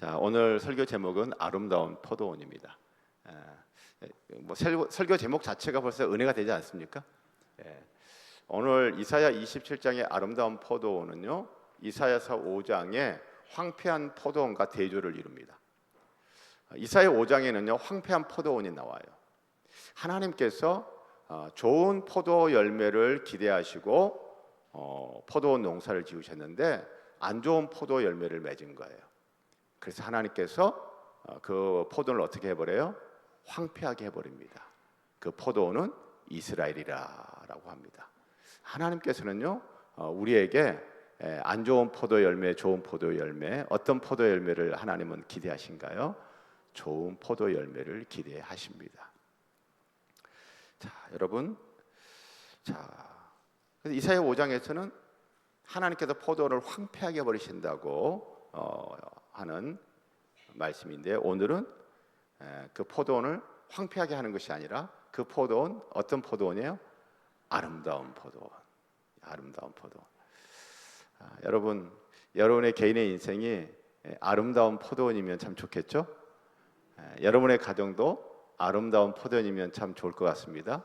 자, 오늘 설교 제목은 아름다운 포도원입니다. 설교 제목 자체가 벌써 은혜가 되지 않습니까? 오늘 이사야 27장의 아름다운 포도원은요, 이사야서 5장의 황폐한 포도원과 대조를 이룹니다. 이사야 5장에는요, 황폐한 포도원이 나와요. 하나님께서 좋은 포도 열매를 기대하시고 포도원 농사를 지으셨는데 안 좋은 포도 열매를 맺은 거예요. 그래서 하나님께서 그 포도원을 어떻게 해버려요? 황폐하게 해버립니다. 그 포도원은 이스라엘이라고 합니다. 하나님께서는요, 우리에게 안 좋은 포도 열매, 좋은 포도 열매, 어떤 포도 열매를 하나님은 기대하신가요? 좋은 포도 열매를 기대하십니다. 자, 여러분, 그래서 이사야 5장에서는 하나님께서 포도원을 황폐하게 버리신다고 하는 말씀인데, 오늘은 그 포도원을 황폐하게 하는 것이 아니라 그 포도원, 어떤 포도원이에요? 아름다운 포도원. 아름다운 포도원. 여러분, 여러분의 개인의 인생이 아름다운 포도원이면 참 좋겠죠? 여러분의 가정도 아름다운 포도원이면 참 좋을 것 같습니다.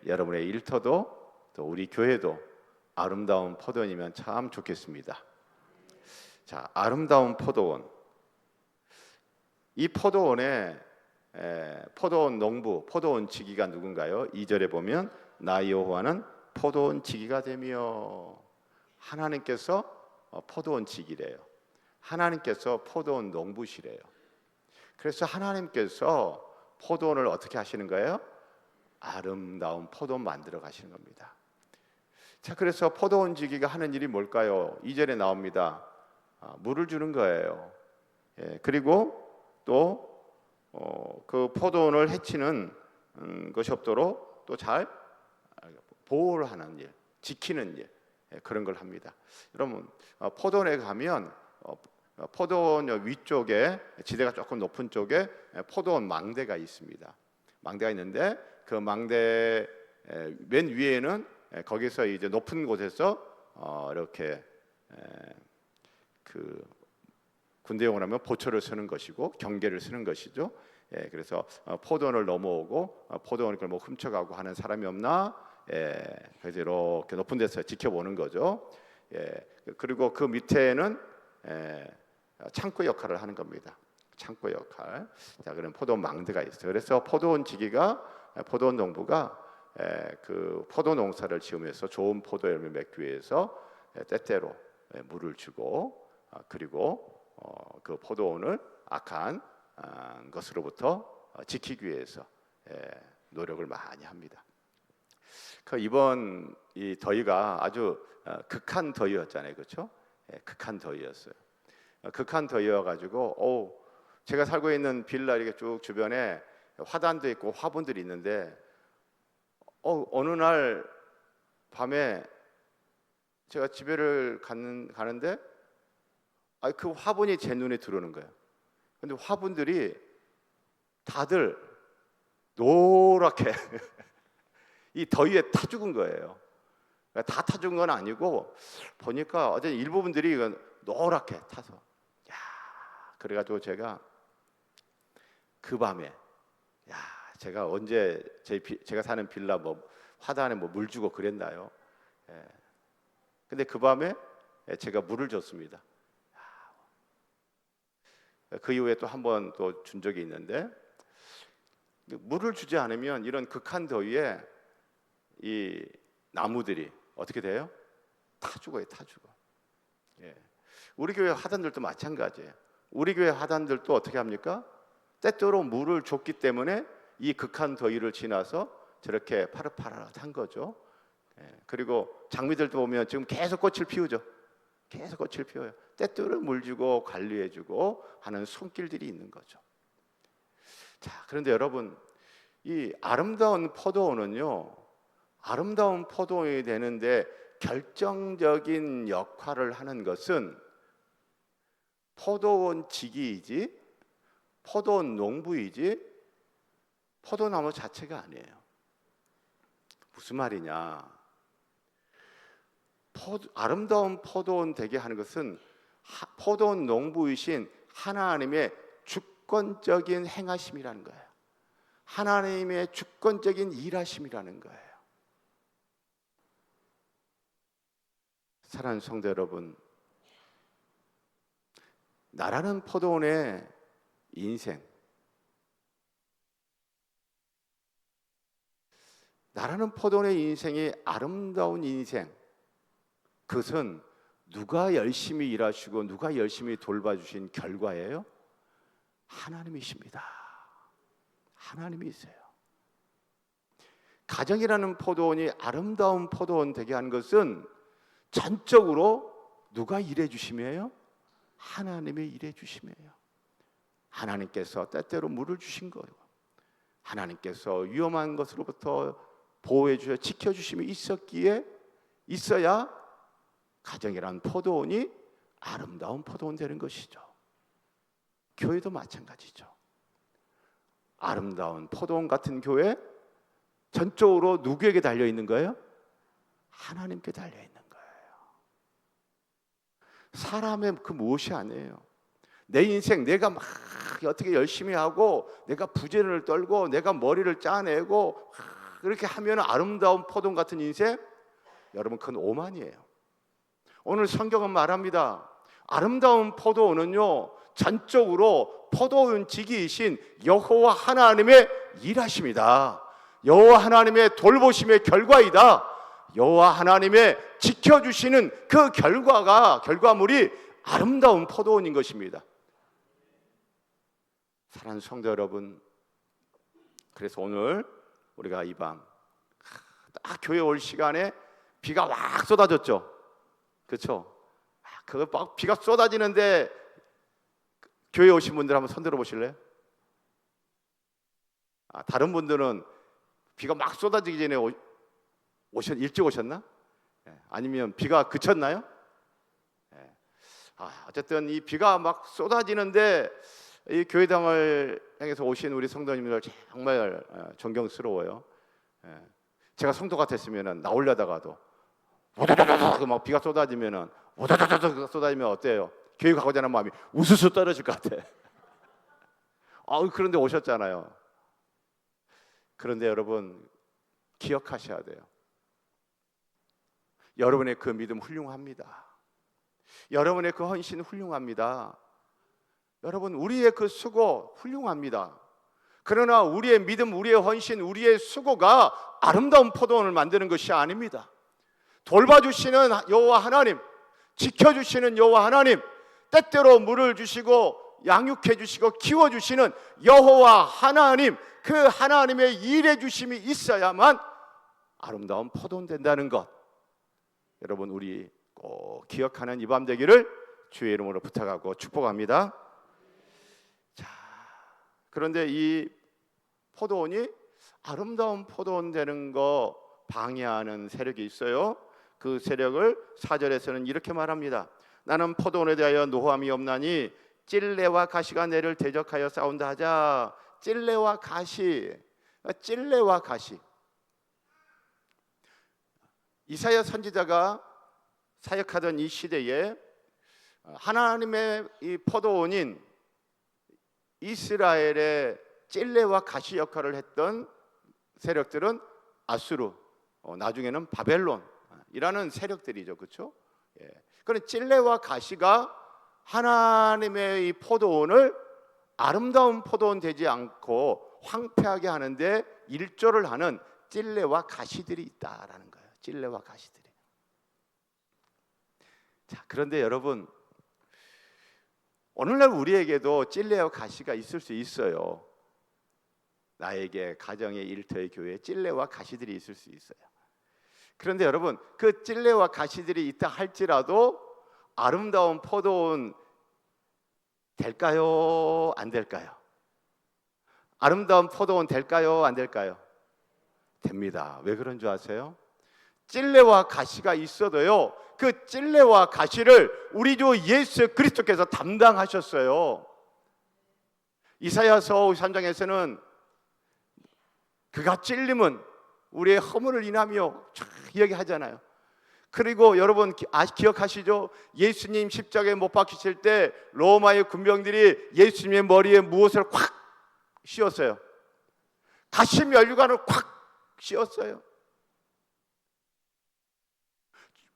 여러분의 일터도, 또 우리 교회도 아름다운 포도원이면 참 좋겠습니다. 자, 아름다운 포도원. 이 포도원에 포도원 농부, 포도원 지기가 누군가요? 2절에 보면 나 여호와는 포도원 지기가 되며, 하나님께서 포도원 지기래요. 하나님께서 포도원 농부시래요. 그래서 하나님께서 포도원을 어떻게 하시는 거예요? 아름다운 포도원 만들어 가시는 겁니다. 자, 그래서 포도원 지기가 하는 일이 뭘까요? 2절에 나옵니다. 물을 주는 거예요. 그리고 또 그 포도원을 해치는 것이 없도록 또 잘 보호를 하는 일, 지키는 일, 그런 걸 합니다. 여러분, 포도원에 가면 포도원 위쪽에, 지대가 조금 높은 쪽에 포도원 망대가 있습니다. 망대가 있는데 그 망대 맨 위에는 거기서 이제 높은 곳에서 이렇게 그 군대용을 하면 보초를 쓰는 것이고 경계를 쓰는 것이죠. 그래서 포도원을 넘어오고 포도원을 뭐 훔쳐가고 하는 사람이 없나, 그래서 이렇게 높은 데서 지켜보는 거죠. 그리고 그 밑에는 창고 역할을 하는 겁니다. 창고 역할. 자, 그럼 포도원 망대가 있어요. 그래서 포도원 지기가, 포도원 농부가 그 포도 농사를 지으면서 좋은 포도 열매 맺기 위해서 때때로 물을 주고, 그리고 그 포도원을 악한 것으로부터 지키기 위해서 노력을 많이 합니다. 그 이번 이 더위가 아주 극한 더위였잖아요, 그렇죠? 극한 더위였어요. 극한 더위여가지고 제가 살고 있는 빌라 이렇게 쭉 주변에 화단도 있고 화분들이 있는데 어느 날 밤에 제가 집에를 가는데 그 화분이 제 눈에 들어오는 거예요. 근데 화분들이 다들 노랗게 이 더위에 타 죽은 거예요. 다 타 죽은 건 아니고 보니까 어제 일부분들이 노랗게 타서, 그래가지고 제가 그 밤에 제가 언제 제가 사는 빌라 뭐 화단에 뭐 물 주고 그랬나요? 근데 그 밤에 제가 물을 줬습니다. 그 이후에 또 한 번 또 준 적이 있는데, 물을 주지 않으면 이런 극한 더위에 이 나무들이 어떻게 돼요? 타 죽어요, 타 죽어. 우리 교회 화단들도 마찬가지예요. 우리 교회 화단들도 어떻게 합니까? 때때로 물을 줬기 때문에 이 극한 더위를 지나서 저렇게 파릇파릇한 거죠. 그리고 장미들도 보면 지금 계속 꽃을 피우죠. 계속 꽃을 피워요. 때때로 물 주고 관리해주고 하는 손길들이 있는 거죠. 자, 그런데 여러분, 이 아름다운 포도원은요, 아름다운 포도원이 되는데 결정적인 역할을 하는 것은 포도원 지기이지, 포도원 농부이지, 포도나무 자체가 아니에요. 무슨 말이냐? 아름다운 포도원 되게 하는 것은 포도원 농부이신 하나님의 주권적인 행하심이라는 거예요. 하나님의 주권적인 일하심이라는 거예요. 사랑하는 성도 여러분, 나라는 포도원의 인생, 나라는 포도원의 인생이 아름다운 인생, 그것은 누가 열심히 일하시고 누가 열심히 돌봐주신 결과예요? 하나님이십니다. 하나님이세요. 가정이라는 포도원이 아름다운 포도원 되게 한 것은 전적으로 누가 일해 주심이에요? 하나님의 일해 주심이에요. 하나님께서 때때로 물을 주신 거예요. 하나님께서 위험한 것으로부터 보호해 주셔 지켜 주심이 있어야 가정이란 포도원이 아름다운 포도원 되는 것이죠. 교회도 마찬가지죠. 아름다운 포도원 같은 교회, 전적으로 누구에게 달려 있는 거예요? 하나님께 달려 있는 거예요. 사람의 그 무엇이 아니에요. 내 인생 내가 막 어떻게 열심히 하고 내가 부재를 떨고 내가 머리를 짜내고 그렇게 하면 아름다운 포도원 같은 인생, 여러분 그건 오만이에요. 오늘 성경은 말합니다. 아름다운 포도원은요, 전적으로 포도원 지기이신 여호와 하나님의 일하심이다. 여호와 하나님의 돌보심의 결과이다. 여호와 하나님의 지켜주시는 그 결과물이 아름다운 포도원인 것입니다. 사랑하는 성도 여러분, 그래서 오늘 우리가 이 밤 딱 교회 올 시간에 비가 막 쏟아졌죠. 그렇죠? 그 막 비가 쏟아지는데 교회 오신 분들 한번 손 들어 보실래요? 다른 분들은 비가 막 쏟아지기 전에 일찍 오셨나? 아니면 비가 그쳤나요? 어쨌든 이 비가 막 쏟아지는데 이 교회당을 향해서 오신 우리 성도님들 정말 존경스러워요. 제가 성도 같았으면 나오려다가도 오다다다다 막 비가 쏟아지면은 오다다다다 쏟아지면 어때요? 교회 가고자 하는 마음이 우수수 떨어질 것 같아. 그런데 오셨잖아요. 그런데 여러분 기억하셔야 돼요. 여러분의 그 믿음 훌륭합니다. 여러분의 그 헌신 훌륭합니다. 여러분 우리의 그 수고 훌륭합니다. 그러나 우리의 믿음, 우리의 헌신, 우리의 수고가 아름다운 포도원을 만드는 것이 아닙니다. 돌봐주시는 여호와 하나님, 지켜주시는 여호와 하나님, 때때로 물을 주시고 양육해 주시고 키워주시는 여호와 하나님, 그 하나님의 일해 주심이 있어야만 아름다운 포도원 된다는 것, 여러분 우리 꼭 기억하는 이 밤 되기를 주의 이름으로 부탁하고 축복합니다. 자, 그런데 이 포도원이 아름다운 포도원 되는 거 방해하는 세력이 있어요. 그 세력을 4절에서는 이렇게 말합니다. 나는 포도원에 대하여 노함이 없나니 찔레와 가시가 내를 대적하여 싸운다 하자. 찔레와 가시. 이사야 선지자가 사역하던 이 시대에 하나님의 이 포도원인 이스라엘의 찔레와 가시 역할을 했던 세력들은 아수르, 나중에는 바벨론이라는 세력들이죠, 그렇죠? 그런 찔레와 가시가 하나님의 이 포도원을 아름다운 포도원 되지 않고 황폐하게 하는데 일조를 하는 찔레와 가시들이 있다라는 거예요. 찔레와 가시들이. 자, 그런데 여러분, 오늘날 우리에게도 찔레와 가시가 있을 수 있어요. 나에게 가정의 일터의 교회에 찔레와 가시들이 있을 수 있어요. 그런데 여러분, 그 찔레와 가시들이 있다 할지라도 아름다운 포도원 될까요? 안 될까요? 아름다운 포도원 될까요? 안 될까요? 됩니다. 왜 그런 줄 아세요? 찔레와 가시가 있어도요, 그 찔레와 가시를 우리 주 예수 그리스도께서 담당하셨어요. 이사야서 53장에서는 그가 찔림은 우리의 허물을 인하며 이야기하잖아요. 그리고 여러분 기억하시죠? 예수님 십자가에 못 박히실 때 로마의 군병들이 예수님의 머리에 무엇을 콱 씌웠어요? 가시면류관을 콱 씌웠어요.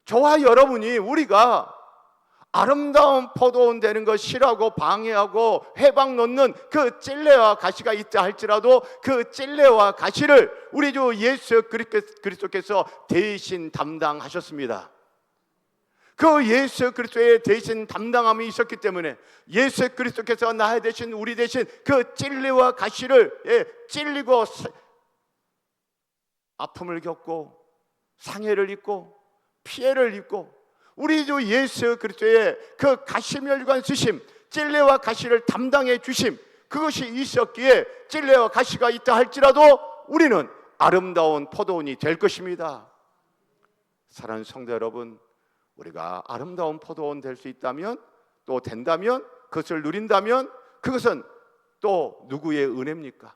저와 여러분이 우리가 아름다운 포도원 되는 것 싫어하고 방해하고 해방 놓는 그 찔레와 가시가 있다 할지라도 그 찔레와 가시를 우리 주 예수 그리스도께서 대신 담당하셨습니다. 그 예수 그리스도의 대신 담당함이 있었기 때문에 예수 그리스도께서 나 대신 우리 대신 그 찔레와 가시를 찔리고 아픔을 겪고 상해를 입고 피해를 입고 우리 주 예수 그리스도의 그 가시면류관 쓰심, 찔레와 가시를 담당해 주심, 그것이 있었기에 찔레와 가시가 있다 할지라도 우리는 아름다운 포도원이 될 것입니다. 사랑하는 성도 여러분, 우리가 아름다운 포도원 될 수 있다면, 또 된다면, 그것을 누린다면 그것은 또 누구의 은혜입니까?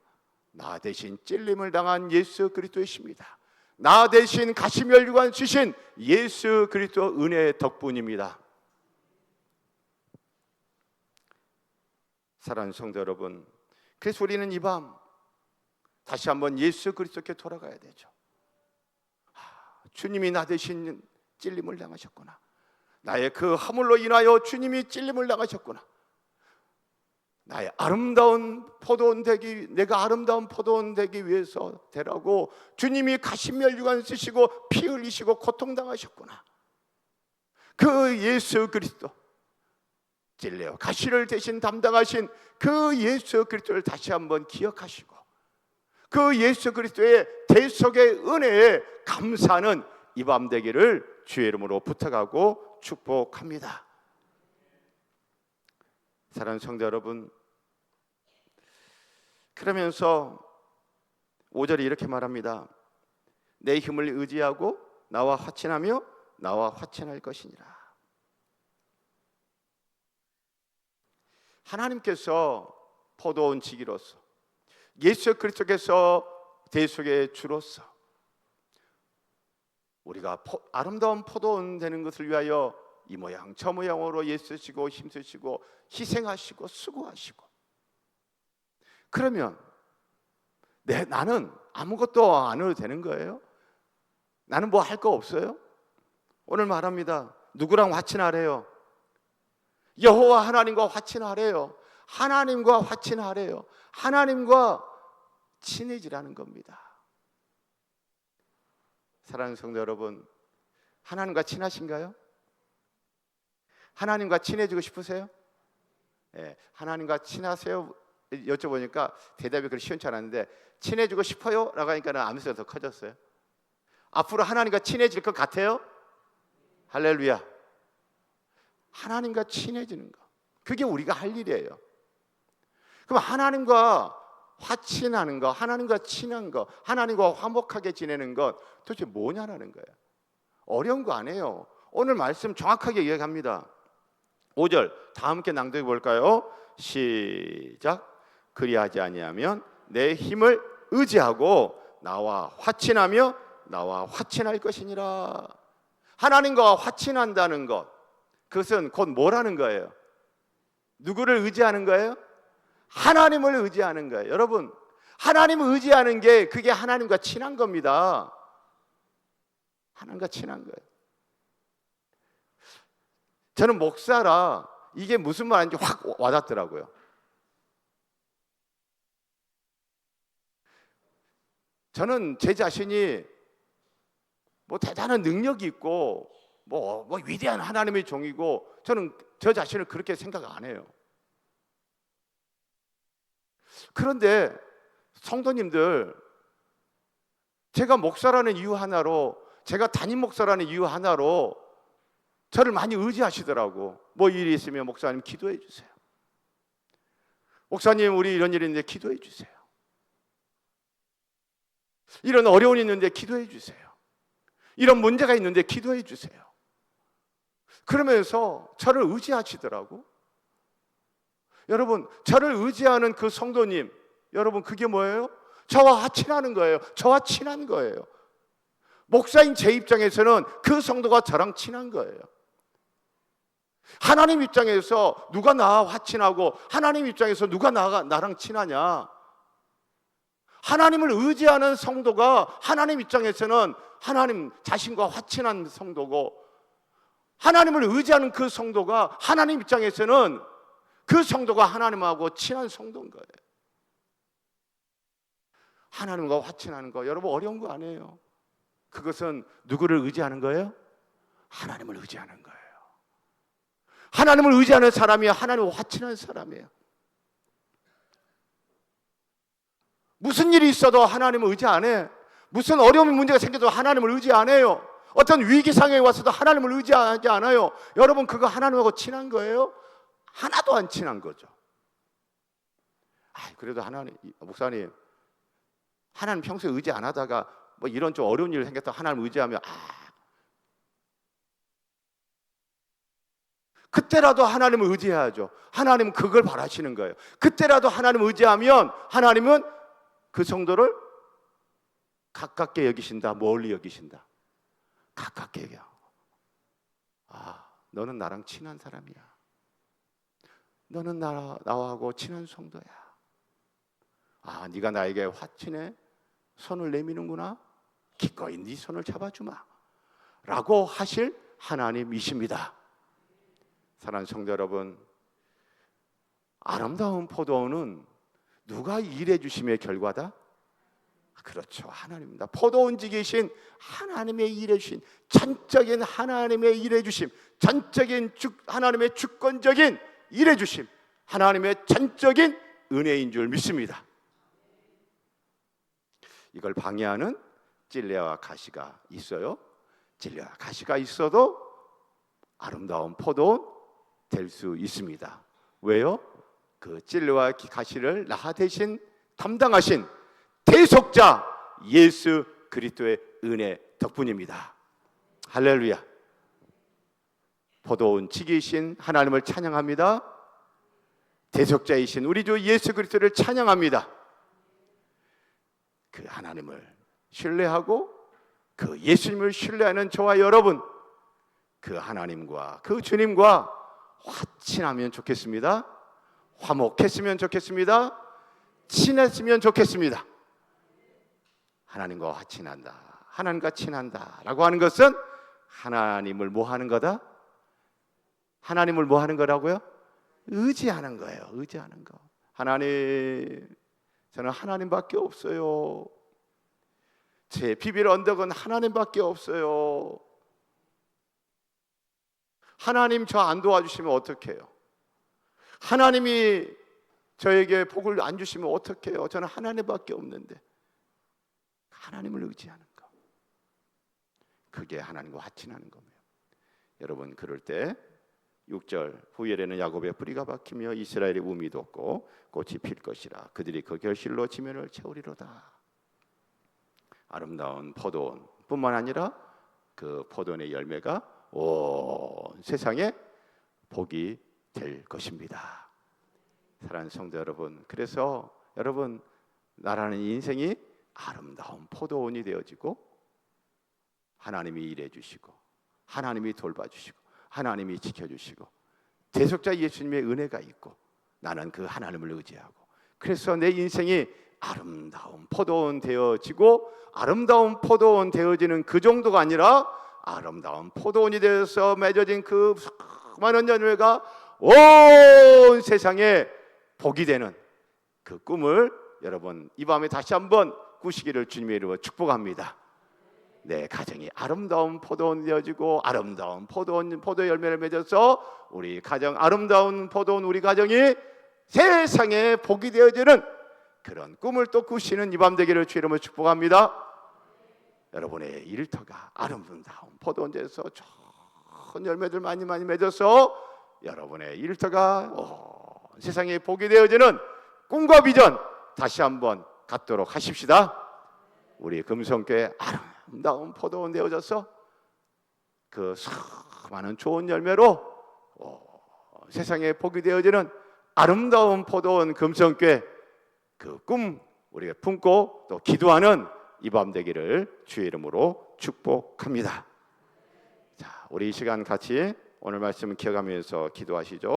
나 대신 찔림을 당한 예수 그리스도이십니다. 나 대신 가시면류관 주신 예수 그리스도 은혜의 덕분입니다. 사랑하는 성도 여러분, 그래서 우리는 이 밤 다시 한번 예수 그리스도께 돌아가야 되죠. 주님이 나 대신 찔림을 당하셨구나. 나의 그 허물로 인하여 주님이 찔림을 당하셨구나. 나의 아름다운 포도원 되기, 내가 아름다운 포도원 되기 위해서 되라고 주님이 가시면류관 쓰시고 피 흘리시고 고통당하셨구나. 그 예수 그리스도, 찔레와 가시를 대신 담당하신 그 예수 그리스도를 다시 한번 기억하시고 그 예수 그리스도의 대속의 은혜에 감사하는 이 밤 되기를 주의 이름으로 부탁하고 축복합니다. 사랑하는 성도 여러분, 그러면서 5절에 이렇게 말합니다. 내 힘을 의지하고 나와 화친하며 나와 화친할 것이니라. 하나님께서 포도원 지기로서 예수 그리스도께서 대속의 주로서 우리가 아름다운 포도원 되는 것을 위하여 이 모양 저 모양으로 애쓰시고 힘쓰시고 희생하시고 수고하시고, 그러면 나는 아무것도 안 해도 되는 거예요? 나는 뭐 할 거 없어요? 오늘 말합니다. 누구랑 화친하래요? 여호와 하나님과 화친하래요. 하나님과 화친하래요. 하나님과 친해지라는 겁니다. 사랑하는 성도 여러분, 하나님과 친하신가요? 하나님과 친해지고 싶으세요? 네, 하나님과 친하세요? 여쭤보니까 대답이 그렇게 시원치 않았는데, 친해지고 싶어요? 라고 하니까 암소리가 더 커졌어요. 앞으로 하나님과 친해질 것 같아요? 할렐루야. 하나님과 친해지는 거, 그게 우리가 할 일이에요. 그럼 하나님과 화친하는 거, 하나님과 친한 거, 하나님과 화목하게 지내는 것 도대체 뭐냐라는 거예요. 어려운 거 아니에요. 오늘 말씀 정확하게 이야기합니다. 5절 다 함께 낭독해 볼까요? 시작. 그리하지 아니하면 내 힘을 의지하고 나와 화친하며 나와 화친할 것이니라. 하나님과 화친한다는 것, 그것은 곧 뭐라는 거예요? 누구를 의지하는 거예요? 하나님을 의지하는 거예요. 여러분, 하나님을 의지하는 게 그게 하나님과 친한 겁니다. 하나님과 친한 거예요. 저는 목사라 이게 무슨 말인지 확 와닿더라고요. 저는 제 자신이 뭐 대단한 능력이 있고 뭐 위대한 하나님의 종이고, 저는 저 자신을 그렇게 생각 안 해요. 그런데 성도님들, 제가 목사라는 이유 하나로, 제가 담임 목사라는 이유 하나로 저를 많이 의지하시더라고. 뭐 일이 있으면 목사님 기도해 주세요. 목사님 우리 이런 일이 있는데 기도해 주세요. 이런 어려움이 있는데 기도해 주세요. 이런 문제가 있는데 기도해 주세요. 그러면서 저를 의지하시더라고. 여러분, 저를 의지하는 그 성도님, 여러분 그게 뭐예요? 저와 친하는 거예요. 저와 친한 거예요. 목사인 제 입장에서는 그 성도가 저랑 친한 거예요. 하나님 입장에서 누가 나와 친하고 하나님 입장에서 누가 나랑 친하냐? 하나님을 의지하는 성도가 하나님 입장에서는 하나님 자신과 화친한 성도고, 하나님을 의지하는 그 성도가 하나님 입장에서는 그 성도가 하나님하고 친한 성도인 거예요. 하나님과 화친하는 거 여러분 어려운 거 아니에요. 그것은 누구를 의지하는 거예요? 하나님을 의지하는 거예요. 하나님을 의지하는 사람이 하나님과 화친한 사람이에요. 무슨 일이 있어도 하나님을 의지 안 해. 무슨 어려운 문제가 생겨도 하나님을 의지 안 해요. 어떤 위기 상황에 와서도 하나님을 의지하지 않아요. 여러분 그거 하나님하고 친한 거예요? 하나도 안 친한 거죠. 그래도 하나님, 목사님, 하나님 평소에 의지 안 하다가 뭐 이런 좀 어려운 일이 생겼다 하나님 의지하면 그때라도 하나님을 의지해야죠. 하나님은 그걸 바라시는 거예요. 그때라도 하나님을 의지하면 하나님은 그 성도를 가깝게 여기신다. 멀리 여기신다. 가깝게 여겨. 너는 나랑 친한 사람이야. 너는 나하고 친한 성도야. 네가 나에게 화친해? 손을 내미는구나. 기꺼이 네 손을 잡아주마 라고 하실 하나님이십니다. 사랑하는 성도 여러분, 아름다운 포도원은 누가 일해 주심의 결과다? 그렇죠, 하나님입니다. 포도원지 계신 하나님의 일해 주신, 전적인 하나님의 일해 주심, 전적인 하나님의 주권적인 일해 주심, 하나님의 전적인 은혜인 줄 믿습니다. 이걸 방해하는 찔레와 가시가 있어요. 찔레와 가시가 있어도 아름다운 포도원 될 수 있습니다. 왜요? 그 찔레와 가시를 나 대신 담당하신 대속자 예수 그리스도의 은혜 덕분입니다. 할렐루야. 포도원 지기신 하나님을 찬양합니다. 대속자이신 우리 주 예수 그리스도를 찬양합니다. 그 하나님을 신뢰하고 그 예수님을 신뢰하는 저와 여러분, 그 하나님과 그 주님과 화친하면 좋겠습니다. 화목했으면 좋겠습니다. 친했으면 좋겠습니다. 하나님과 화친한다, 하나님과 친한다 라고 하는 것은 하나님을 뭐 하는 거다? 하나님을 뭐 하는 거라고요? 의지하는 거예요. 의지하는 거. 하나님, 저는 하나님밖에 없어요. 제 비빌 언덕은 하나님밖에 없어요. 하나님 저 안 도와주시면 어떡해요? 하나님이 저에게 복을 안 주시면 어떡해요? 저는 하나님밖에 없는데. 하나님을 의지하는 거, 그게 하나님과 화친하는 겁니다. 여러분, 그럴 때 6절 후엘에는 야곱의 뿌리가 박히며 이스라엘의 우미 돋고 꽃이 필 것이라. 그들이 그 결실로 지면을 채우리로다. 아름다운 포도원 뿐만 아니라 그 포도원의 열매가 온 세상에 복이 될 것입니다. 사랑하는 성도 여러분, 그래서 여러분, 나라는 인생이 아름다운 포도원이 되어지고 하나님이 일해 주시고 하나님이 돌봐주시고 하나님이 지켜주시고 대속자 예수님의 은혜가 있고 나는 그 하나님을 의지하고, 그래서 내 인생이 아름다운 포도원 되어지고, 아름다운 포도원 되어지는 그 정도가 아니라 아름다운 포도원이 되어서 맺어진 그 수많은 열매가 온 세상에 복이 되는 그 꿈을 여러분 이 밤에 다시 한번 꾸시기를 주님의 이름으로 축복합니다. 내 가정이 아름다운 포도원 되어지고 아름다운 포도 열매를 맺어서 우리 가정, 아름다운 포도원 우리 가정이 세상에 복이 되어지는 그런 꿈을 또 꾸시는 이 밤 되기를 주 이름으로 축복합니다. 여러분의 일터가 아름다운 포도원 되어서 좋은 열매들 많이 맺어서 여러분의 일터가 세상에 복이 되어지는 꿈과 비전 다시 한번 갖도록 하십시다. 우리 금성교회 아름다운 포도원 되어져서 그 수많은 좋은 열매로 세상에 복이 되어지는 아름다운 포도원 금성교회 그 꿈 우리가 품고 또 기도하는 이 밤 되기를 주의 이름으로 축복합니다. 자, 우리 이 시간 같이 오늘 말씀 기억하면서 기도하시죠.